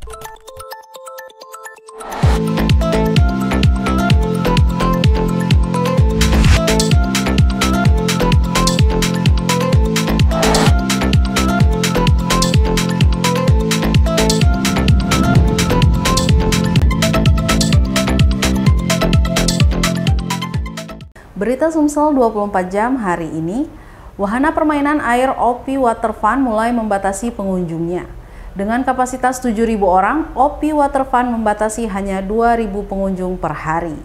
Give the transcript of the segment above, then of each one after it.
Berita Sumsel 24 jam hari ini, wahana permainan air Opi Water Fun mulai membatasi pengunjungnya. Dengan kapasitas 7.000 orang, Opi Water Fun membatasi hanya 2.000 pengunjung per hari.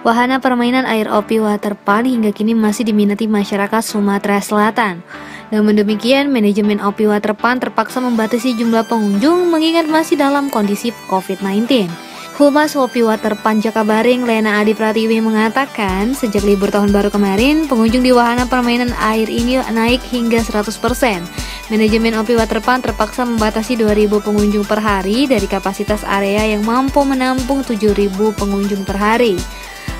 Wahana permainan air Opi Water Fun hingga kini masih diminati masyarakat Sumatera Selatan. Namun demikian, manajemen Opi Water Fun terpaksa membatasi jumlah pengunjung mengingat masih dalam kondisi COVID-19. Humas Opi Water Fun Jakabaring, Lena Adi Pratiwi mengatakan, sejak libur tahun baru kemarin, pengunjung di wahana permainan air ini naik hingga 100%. Manajemen Opi Water Fun terpaksa membatasi 2.000 pengunjung per hari dari kapasitas area yang mampu menampung 7.000 pengunjung per hari.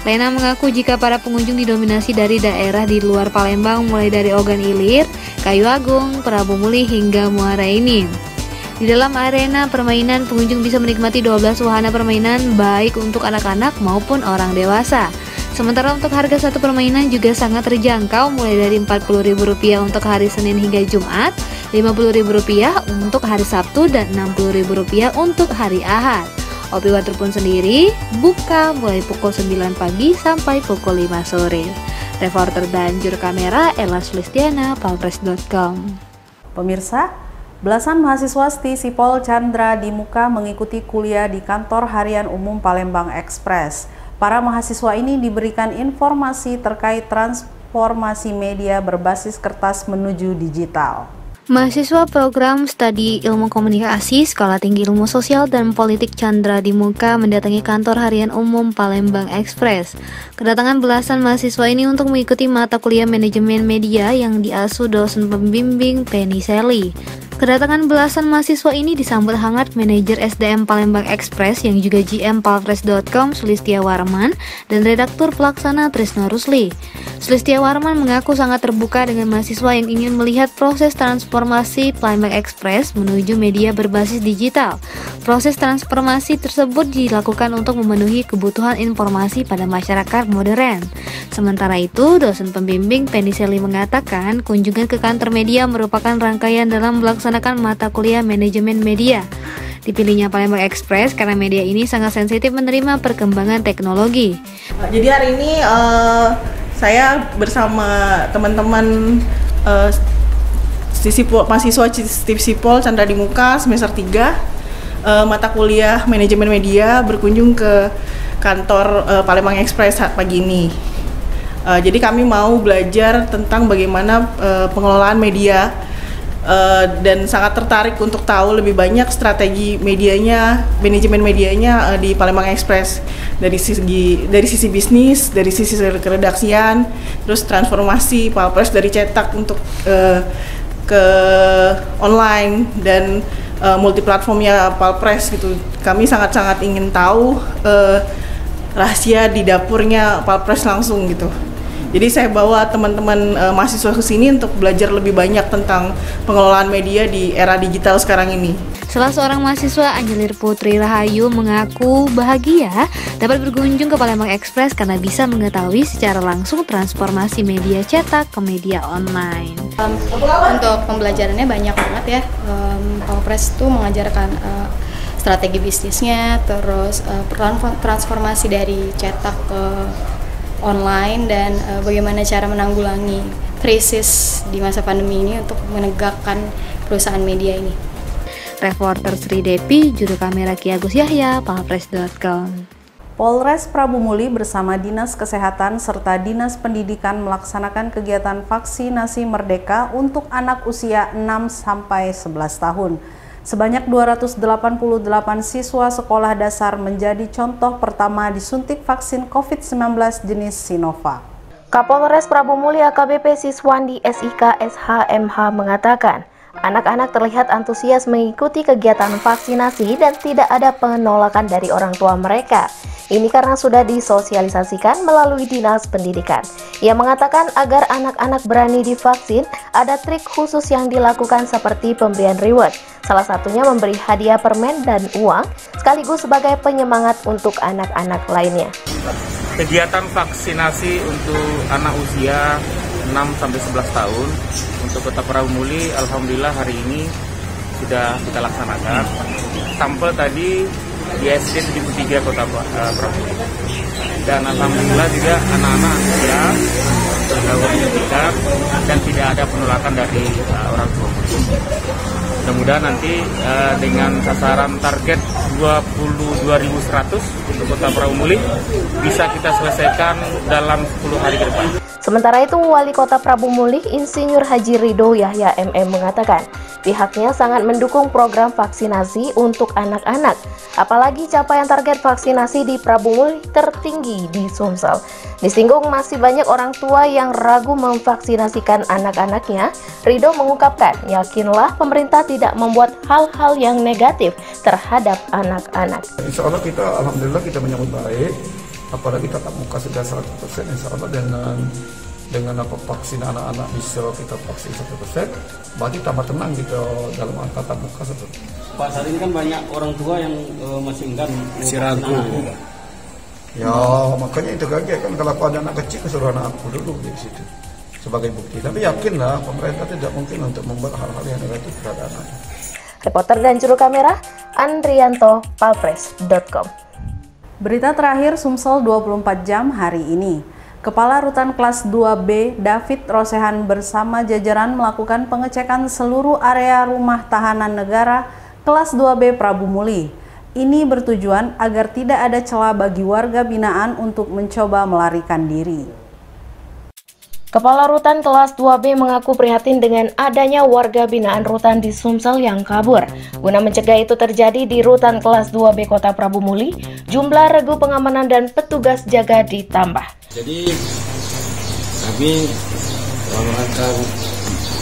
Lena mengaku jika para pengunjung didominasi dari daerah di luar Palembang mulai dari Ogan Ilir, Kayu Agung, Prabu Muli hingga Muara Enim. Di dalam arena permainan, pengunjung bisa menikmati 12 wahana permainan baik untuk anak-anak maupun orang dewasa. Sementara untuk harga satu permainan juga sangat terjangkau mulai dari Rp40.000 untuk hari Senin hingga Jumat, Rp50.000 untuk hari Sabtu, dan Rp60.000 untuk hari Ahad. Opi Water Fun sendiri buka mulai pukul 9 pagi sampai pukul 5 sore. Reporter dan juru kamera Ella Sulistiana, palpres.com. Pemirsa, belasan mahasiswa Sipol Chandra di Muka mengikuti kuliah di Kantor Harian Umum Palembang Express. Para mahasiswa ini diberikan informasi terkait transformasi media berbasis kertas menuju digital. Mahasiswa program studi ilmu komunikasi Sekolah Tinggi Ilmu Sosial dan Politik Chandra di Muka mendatangi Kantor Harian Umum Palembang Express. Kedatangan belasan mahasiswa ini untuk mengikuti mata kuliah manajemen media yang diasuh dosen pembimbing Penny Sally. Kedatangan belasan mahasiswa ini disambut hangat manajer SDM Palembang Express yang juga GM palpres.com Sulistia Warman dan redaktur pelaksana Trisno Rusli. Sulistia Warman mengaku sangat terbuka dengan mahasiswa yang ingin melihat proses transformasi Palembang Express menuju media berbasis digital. Proses transformasi tersebut dilakukan untuk memenuhi kebutuhan informasi pada masyarakat modern. Sementara itu, dosen pembimbing Penny Sally mengatakan kunjungan ke kantor media merupakan rangkaian dalam melaksanakan mata kuliah manajemen media. Dipilihnya Palembang Express karena media ini sangat sensitif menerima perkembangan teknologi. Jadi hari ini saya bersama teman-teman mahasiswa Sipol Chandra di Muka semester 3 mata kuliah manajemen media berkunjung ke kantor Palembang Express pagi ini. Jadi kami mau belajar tentang bagaimana pengelolaan media dan sangat tertarik untuk tahu lebih banyak strategi medianya, manajemen medianya di Palembang Express dari sisi bisnis, dari sisi keredaksian, terus transformasi Palpres dari cetak untuk ke online dan multiplatformnya Palpres gitu. Kami sangat-sangat ingin tahu rahasia di dapurnya Palpres langsung gitu. Jadi saya bawa teman-teman mahasiswa ke sini untuk belajar lebih banyak tentang pengelolaan media di era digital sekarang ini. Salah seorang mahasiswa Anjelir Putri Rahayu mengaku bahagia dapat berkunjung ke Palembang Express karena bisa mengetahui secara langsung transformasi media cetak ke media online. Untuk pembelajarannya banyak banget ya. Palpres itu mengajarkan strategi bisnisnya, terus transformasi dari cetak ke online dan bagaimana cara menanggulangi krisis di masa pandemi ini untuk menegakkan perusahaan media ini. Reporter Sri Depi, juru kamera Ki Agus Yahya, palpres.com. Polres Prabu Muli bersama Dinas Kesehatan serta Dinas Pendidikan melaksanakan kegiatan vaksinasi Merdeka untuk anak usia 6-11 tahun. Sebanyak 288 siswa sekolah dasar menjadi contoh pertama disuntik vaksin COVID-19 jenis Sinovac. Kapolres Prabu Muli AKBP Siswandi SIK SHMH mengatakan, Anak-anak terlihat antusias mengikuti kegiatan vaksinasi dan tidak ada penolakan dari orang tua mereka. Ini karena sudah disosialisasikan melalui Dinas Pendidikan. Ia mengatakan agar anak-anak berani divaksin, ada trik khusus yang dilakukan seperti pemberian reward. Salah satunya memberi hadiah permen dan uang, sekaligus sebagai penyemangat untuk anak-anak lainnya. Kegiatan vaksinasi untuk anak usia 6-11 tahun untuk Kota Prabumuli, alhamdulillah hari ini sudah kita laksanakan. Sampel tadi di SD 73 Kota Prabumuli. Dan alhamdulillah juga anak-anak ya tergabung dan tidak ada penolakan dari orang tua. Mudah-mudahan nanti dengan sasaran target 22.100 untuk Kota Prabumuli bisa kita selesaikan dalam 10 hari ke depan. Sementara itu, Wali Kota Prabumuli, Insinyur Haji Ridho Yahya MM mengatakan, pihaknya sangat mendukung program vaksinasi untuk anak-anak. Apalagi capaian target vaksinasi di Prabumuli tertinggi di Sumsel. Disinggung masih banyak orang tua yang ragu memvaksinasikan anak-anaknya, Ridho mengungkapkan, yakinlah pemerintah tidak membuat hal-hal yang negatif terhadap anak-anak. Insya Allah alhamdulillah kita menyambut baik. Apalagi tatap muka sudah 100%, insya Allah dengan vaksin anak-anak bisa kita vaksin 100%, berarti tambah tenang gitu dalam tatap muka seperti. Pak, saat ini kan banyak orang tua yang masih enggan, masih ragu. Ya makanya itu kaget kan, kalau ada anak kecil kesuruh anak aku dulu di situ sebagai bukti. Tapi yakinlah pemerintah tidak mungkin untuk membuat hal-hal yang negatif terhadap anak. Reporter dan juru kamera Andrianto, palpres.com. Berita terakhir Sumsel 24 jam hari ini. Kepala Rutan Kelas 2B David Rosehan bersama jajaran melakukan pengecekan seluruh area rumah tahanan negara Kelas 2B Prabumuli. Ini bertujuan agar tidak ada celah bagi warga binaan untuk mencoba melarikan diri. Kepala Rutan Kelas 2B mengaku prihatin dengan adanya warga binaan rutan di Sumsel yang kabur. Guna mencegah itu terjadi di Rutan Kelas 2B Kota Prabumuli, jumlah regu pengamanan dan petugas jaga ditambah. Jadi kami dalam rangka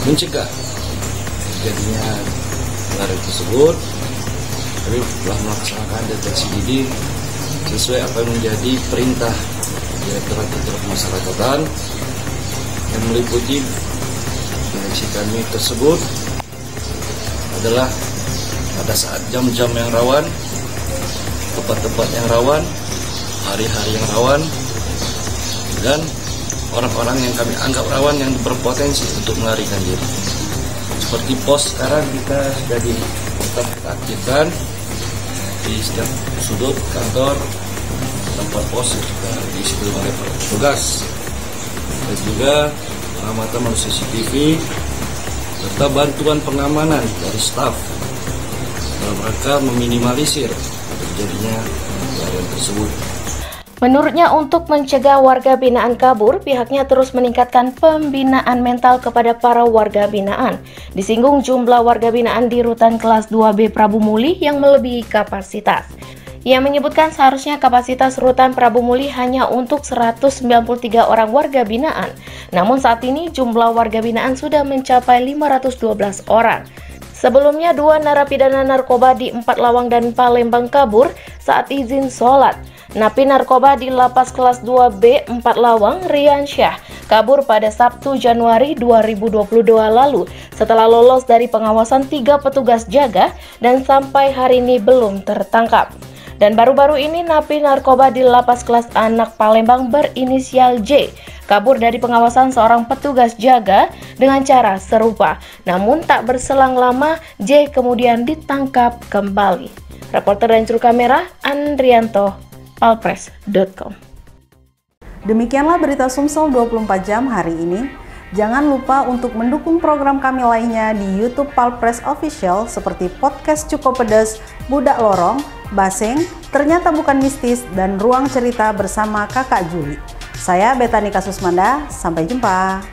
mencegah terjadinya pelarian tersebut, kami telah melaksanakan deteksi dini sesuai apa yang menjadi perintah Direktorat Jenderal Pemasyarakatan yang meliputi direksi kami tersebut adalah pada saat jam-jam yang rawan, tempat-tempat yang rawan, hari-hari yang rawan, dan orang-orang yang kami anggap rawan yang berpotensi untuk melarikan diri. Seperti pos sekarang kita sudah tetap aktifkan di setiap sudut kantor, tempat pos juga diisi oleh petugas. Dan juga pengamatan melalui CCTV serta bantuan pengamanan dari staf dalam rangka meminimalisir terjadinya pelarian tersebut. Menurutnya, untuk mencegah warga binaan kabur, pihaknya terus meningkatkan pembinaan mental kepada para warga binaan. Disinggung jumlah warga binaan di Rutan Kelas 2B Prabumuli yang melebihi kapasitas. Ia menyebutkan seharusnya kapasitas Rutan Prabumuli hanya untuk 193 orang warga binaan. Namun saat ini jumlah warga binaan sudah mencapai 512 orang. Sebelumnya 2 narapidana narkoba di 4 Lawang dan Palembang kabur saat izin sholat. Napi narkoba di Lapas Kelas 2B 4 Lawang, Rian Syah, kabur pada Sabtu Januari 2022 lalu setelah lolos dari pengawasan 3 petugas jaga dan sampai hari ini belum tertangkap. Dan baru-baru ini napi narkoba di Lapas Kelas Anak Palembang berinisial J kabur dari pengawasan seorang petugas jaga dengan cara serupa. Namun tak berselang lama J kemudian ditangkap kembali. Reporter dan juru kamera Andrianto, palpres.com. Demikianlah berita Sumsel 24 jam hari ini. Jangan lupa untuk mendukung program kami lainnya di YouTube Palpres Official seperti Podcast Cukup Pedas, Budak Lorong, Baseng, Ternyata Bukan Mistis, dan Ruang Cerita bersama Kakak Juli. Saya Betani Kasusmanda, sampai jumpa.